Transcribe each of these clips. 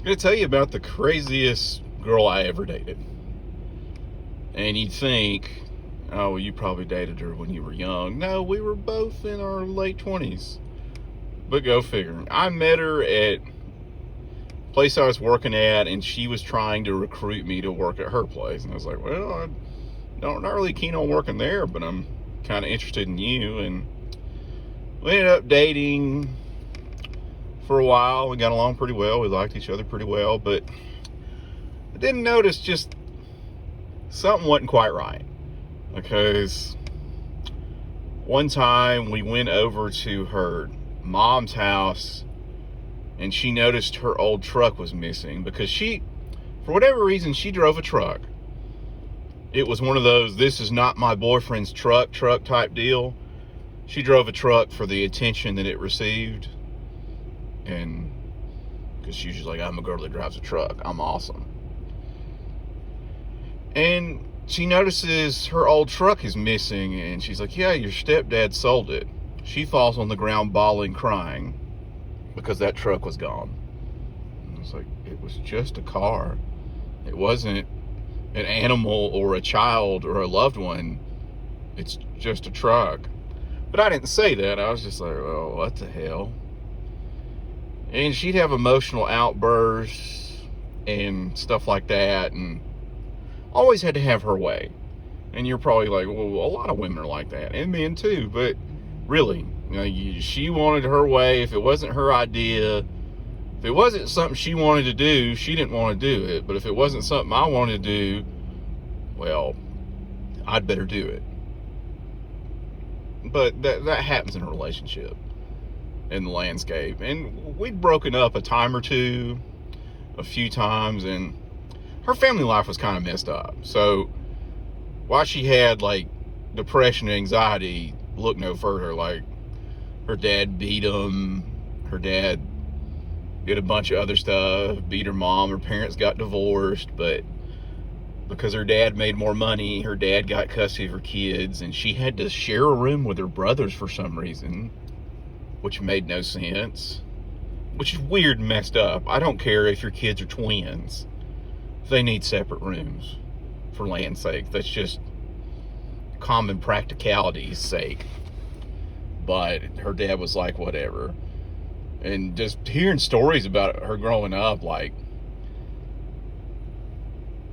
going to tell you about the craziest girl I ever dated. And you'd think, oh, well, you probably dated her when you were young. No, we were both in our late 20s. But go figure. I met her at a place I was working at, and she was trying to recruit me to work at her place. And I was like, well, I'm not really keen on working there, but I'm kind of interested in you. And we ended up dating for a while. We got along pretty well. We liked each other pretty well, but I didn't notice just something wasn't quite right. Because one time we went over to her mom's house and she noticed her old truck was missing because for whatever reason, she drove a truck. It was one of those, this is not my boyfriend's truck type deal. She drove a truck for the attention that it received. And because she's just like, I'm a girl that drives a truck. I'm awesome. And she notices her old truck is missing. And she's like, yeah, your stepdad sold it. She falls on the ground bawling, crying because that truck was gone. And I was like, it was just a car. It wasn't an animal or a child or a loved one. It's just a truck. But I didn't say that. I was just like, oh, what the hell? And she'd have emotional outbursts and stuff like that, and always had to have her way. And you're probably like, well, a lot of women are like that, and men too. But really, she wanted her way. If it wasn't her idea, if it wasn't something she wanted to do, she didn't want to do it. But if it wasn't something I wanted to do, well, I'd better do it. But that happens in a relationship, in the landscape. And we'd broken up a time or two, a few times, and her family life was kind of messed up. So while she had like depression and anxiety, look no further. Like, her dad beat him, her dad did a bunch of other stuff, beat her mom, her parents got divorced, but because her dad made more money, her dad got custody of her kids, and she had to share a room with her brothers for some reason, which made no sense, which is weird and messed up. I don't care if your kids are twins. They need separate rooms, for land's sake. That's just common practicality's sake. But her dad was like, whatever. And just hearing stories about her growing up, like,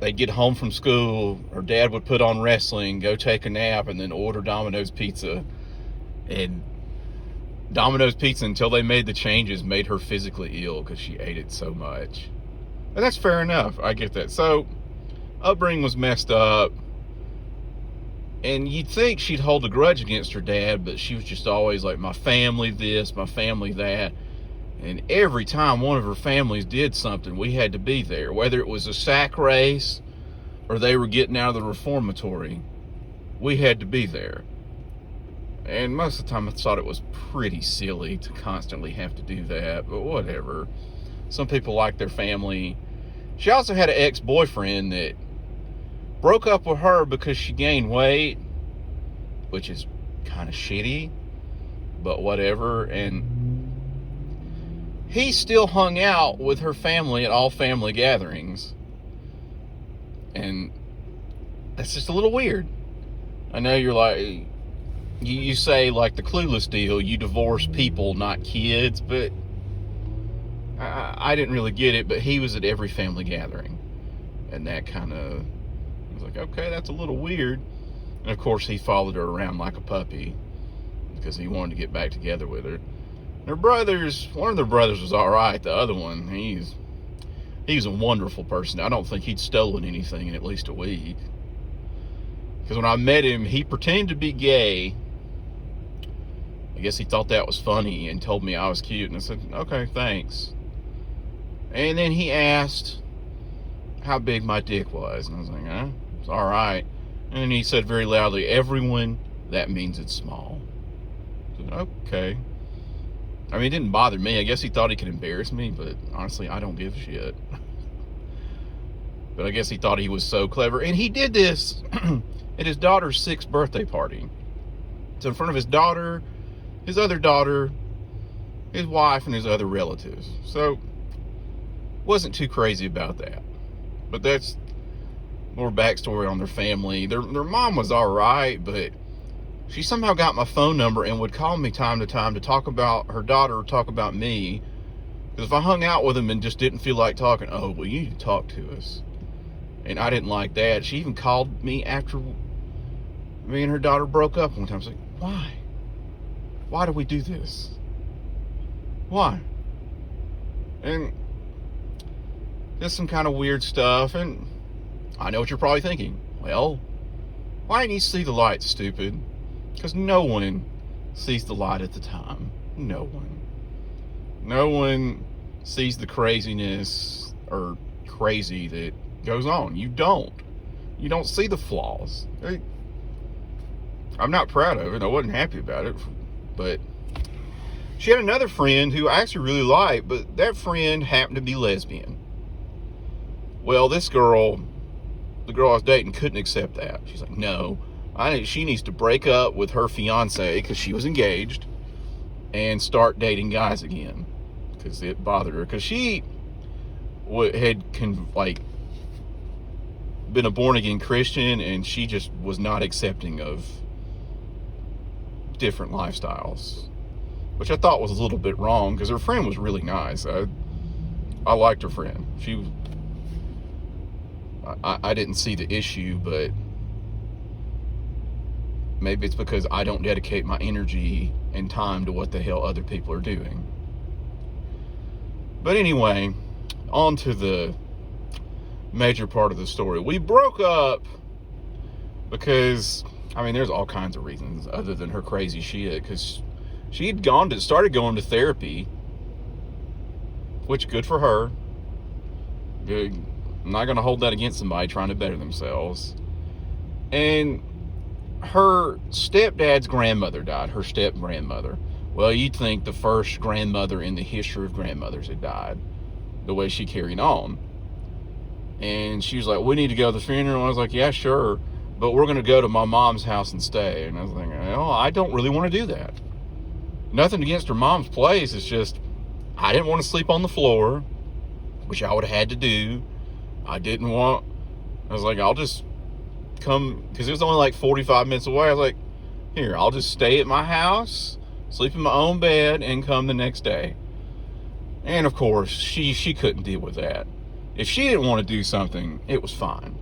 they'd get home from school, her dad would put on wrestling, go take a nap, and then order Domino's pizza. And Domino's pizza, until they made the changes, made her physically ill because she ate it so much. And that's fair enough. I get that. So, upbringing was messed up. And you'd think she'd hold a grudge against her dad, but she was just always like, my family this, my family that. And every time one of her families did something, we had to be there. Whether it was a sack race or they were getting out of the reformatory, we had to be there. And most of the time I thought it was pretty silly to constantly have to do that, but whatever. Some people like their family. She also had an ex-boyfriend that broke up with her because she gained weight, which is kind of shitty, but whatever. And he still hung out with her family at all family gatherings. And that's just a little weird. I know you're like, you say like the Clueless deal, you divorce people, not kids, but I didn't really get it. But he was at every family gathering, and that kind of, I was like, okay, that's a little weird. And of course he followed her around like a puppy because he wanted to get back together with her. Their brothers, one of their brothers was all right. The other one, he's a wonderful person. I don't think he'd stolen anything in at least a week. Because when I met him, he pretended to be gay. I guess he thought that was funny and told me I was cute. And I said, okay, thanks. And then he asked how big my dick was. And I was like, it's all right. And then he said very loudly, everyone, that means it's small. I said, okay. I mean, it didn't bother me. I guess he thought he could embarrass me, but honestly, I don't give a shit. But I guess he thought he was so clever. And he did this at his daughter's 6th birthday party. So in front of his daughter, his other daughter, his wife, and his other relatives. So Wasn't too crazy about that. But that's more backstory on their family. Their mom was all right, but she somehow got my phone number and would call me time to time to talk about her daughter or talk about me. Because if I hung out with them and just didn't feel like talking, oh, well, you need to talk to us. And I didn't like that. She even called me after me and her daughter broke up one time. I was like, why? Why do we do this? Why? And just some kind of weird stuff. And I know what you're probably thinking. Well, why didn't you see the light, stupid? Because no one sees the light at the time. No one. No one sees the craziness or crazy that goes on. You don't. You don't see the flaws. I'm not proud of it. I wasn't happy about it. But she had another friend who I actually really liked, but that friend happened to be lesbian. Well, this girl, the girl I was dating, couldn't accept that. She's like, no, she needs to break up with her fiance, because she was engaged, and start dating guys again, because it bothered her. Because she had been a born-again Christian, and she just was not accepting of different lifestyles, which I thought was a little bit wrong, because her friend was really nice. I liked her friend. I didn't see the issue, but maybe it's because I don't dedicate my energy and time to what the hell other people are doing. But anyway, on to the major part of the story. We broke up because, there's all kinds of reasons other than her crazy shit, because she had started going to therapy, which good for her. Good. I'm not going to hold that against somebody trying to better themselves. And her stepdad's grandmother died, her step-grandmother. Well, you'd think the first grandmother in the history of grandmothers had died, the way she carried on. And she was like, we need to go to the funeral. I was like, yeah, sure, but we're going to go to my mom's house and stay. And I was like, well, I don't really want to do that. Nothing against her mom's place. It's just, I didn't want to sleep on the floor, which I would have had to do. I was like, I'll just come, because it was only like 45 minutes away. I was like, here, I'll just stay at my house, sleep in my own bed, and come the next day. And of course, she couldn't deal with that. If she didn't want to do something, it was fine.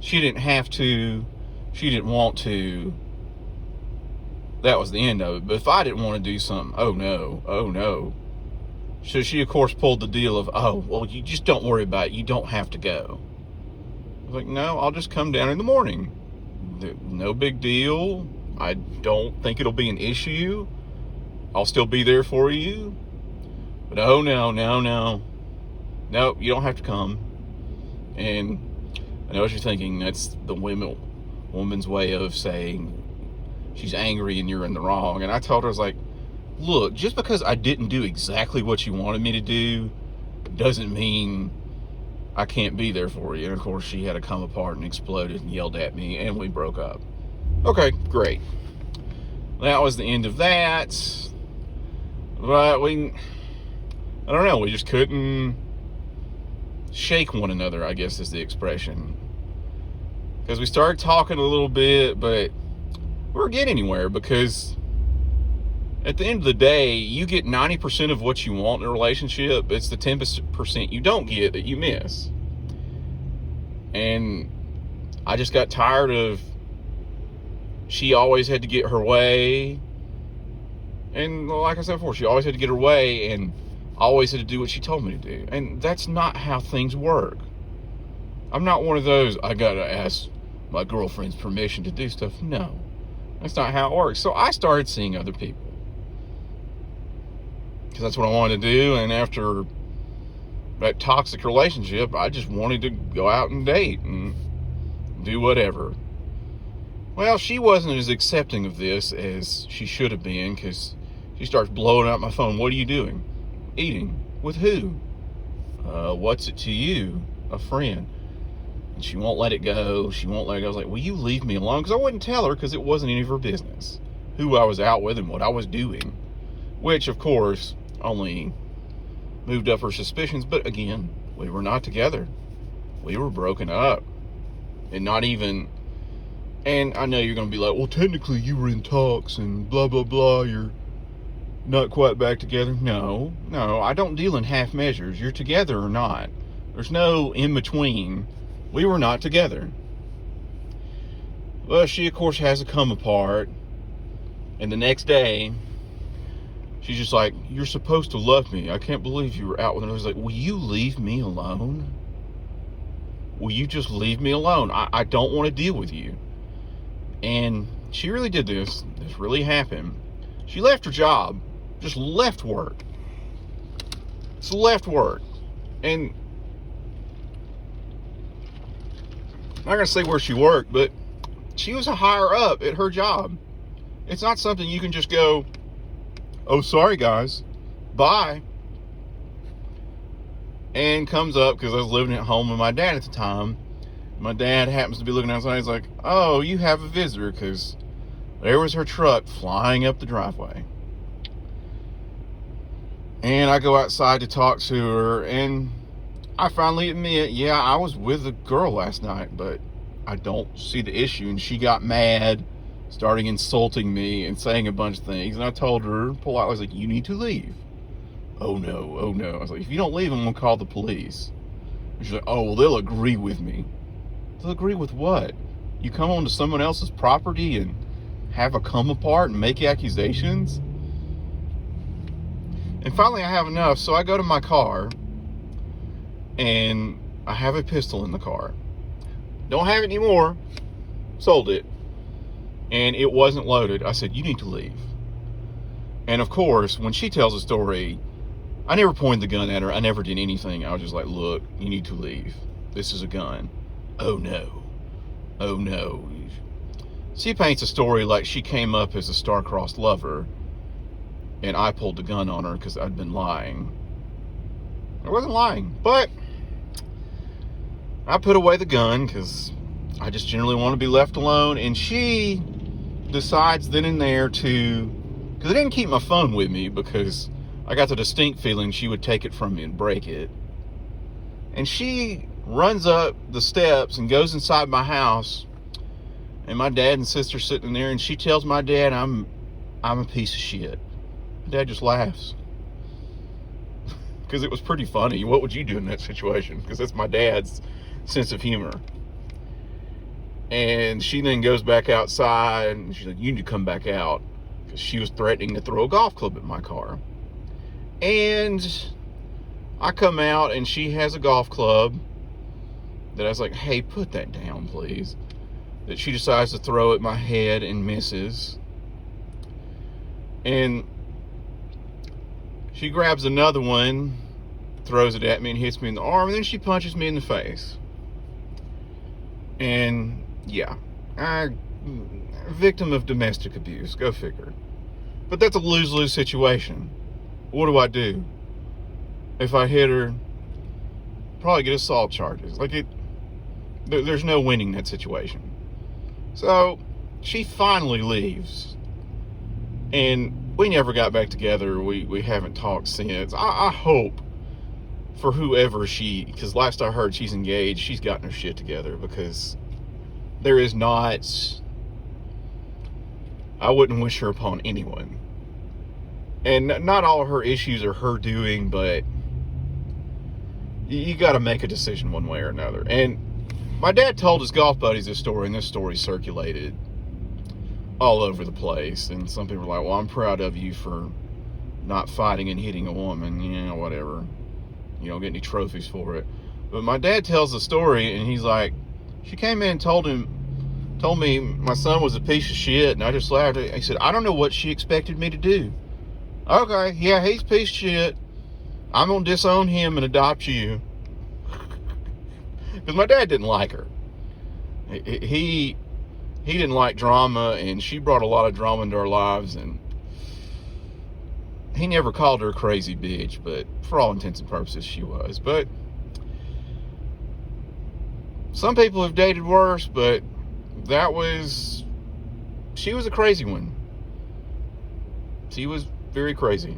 She didn't have to. She didn't want to. That was the end of it. But if I didn't want to do something, oh no. So she, of course, pulled the deal of, oh, well, you just don't worry about it. You don't have to go. I was like, no, I'll just come down in the morning. No big deal. I don't think it'll be an issue. I'll still be there for you. But oh, no. No, you don't have to come. And I know what you're thinking. That's the woman's way of saying she's angry and you're in the wrong. And I told her, I was like, look, just because I didn't do exactly what you wanted me to do doesn't mean I can't be there for you. And of course, she had to come apart and exploded and yelled at me, and we broke up. Okay, great. That was the end of that. But I don't know, we just couldn't shake one another, I guess is the expression. Because we started talking a little bit, but we weren't getting anywhere, because at the end of the day, you get 90% of what you want in a relationship. It's the 10% you don't get that you miss. And I just got tired of, she always had to get her way. And like I said before, she always had to get her way, and always had to do what she told me to do. And that's not how things work. I'm not one of those, I gotta ask my girlfriend's permission to do stuff. No, that's not how it works. So I started seeing other people, because that's what I wanted to do. And after that toxic relationship, I just wanted to go out and date and do whatever. Well, she wasn't as accepting of this as she should have been, because she starts blowing up my phone. What are you doing? Eating. With who? What's it to you? A friend. And she won't let it go. She won't let it go. I was like, will you leave me alone? Because I wouldn't tell her, because it wasn't any of her business who I was out with and what I was doing. Which, of course, only moved up her suspicions. But again, We were not together. We were broken up. And not even, and I know you're going to be like, well, technically you were in talks and blah, blah, blah. You're not quite back together. No, I don't deal in half measures. You're together or not. There's no in between. We were not together. Well, she, of course, has to come apart. And the next day, she's just like, you're supposed to love me. I can't believe you were out with her. I was like, will you leave me alone? Will you just leave me alone? I don't want to deal with you. And she really did this. This really happened. She left her job. Just left work. Just left work. And I'm not going to say where she worked, but she was a higher up at her job. It's not something you can just go, oh, sorry, guys. Bye. And comes up, because I was living at home with my dad at the time. My dad happens to be looking outside. He's like, oh, you have a visitor, because there was her truck flying up the driveway. And I go outside to talk to her, and I finally admit, yeah, I was with a girl last night, but I don't see the issue. And she got mad, starting insulting me and saying a bunch of things. And I told her politely, I was like, you need to leave. Oh no. I was like, if you don't leave, I'm going to call the police. And she's like, oh, well, they'll agree with me. They'll agree with what? You come onto someone else's property and have a come apart and make accusations? And finally I have enough, so I go to my car and I have a pistol in the car. Don't have it anymore. Sold it. And it wasn't loaded. I said, you need to leave. And of course, when she tells a story, I never pointed the gun at her. I never did anything. I was just like, look, you need to leave. This is a gun. Oh no. She paints a story like she came up as a star-crossed lover and I pulled the gun on her because I'd been lying. I wasn't lying, but I put away the gun because I just generally want to be left alone. And she decides then and there to, because I didn't keep my phone with me because I got the distinct feeling she would take it from me and break it. And she runs up the steps and goes inside my house. And my dad and sister sitting there, and she tells my dad I'm a piece of shit. My dad just laughs. Because it was pretty funny. What would you do in that situation? Because that's my dad's sense of humor. And she then goes back outside, and she's like, you need to come back out. Because she was threatening to throw a golf club at my car. And I come out, and she has a golf club that I was like, hey, put that down, please. That she decides to throw at my head and misses. And she grabs another one, throws it at me and hits me in the arm, and then she punches me in the face. And yeah, victim of domestic abuse, go figure. But that's a lose-lose situation. What do I do? If I hit her, probably get assault charges. There's no winning that situation. So she finally leaves, and we never got back together. We haven't talked since. I hope for whoever because last I heard she's engaged, she's gotten her shit together, because there is not, I wouldn't wish her upon anyone. And not all of her issues are her doing, but you got to make a decision one way or another. And my dad told his golf buddies this story, and this story circulated all over the place. And some people were like, well, I'm proud of you for not fighting and hitting a woman. Yeah, whatever. You don't get any trophies for it. But my dad tells the story, and he's like, she came in and told me my son was a piece of shit, and I just laughed. He said, I don't know what she expected me to do. Okay, yeah, he's a piece of shit. I'm going to disown him and adopt you. Because my dad didn't like her. He didn't like drama, and she brought a lot of drama into our lives, and he never called her a crazy bitch, but for all intents and purposes, she was. But some people have dated worse, but she was a crazy one. She was very crazy.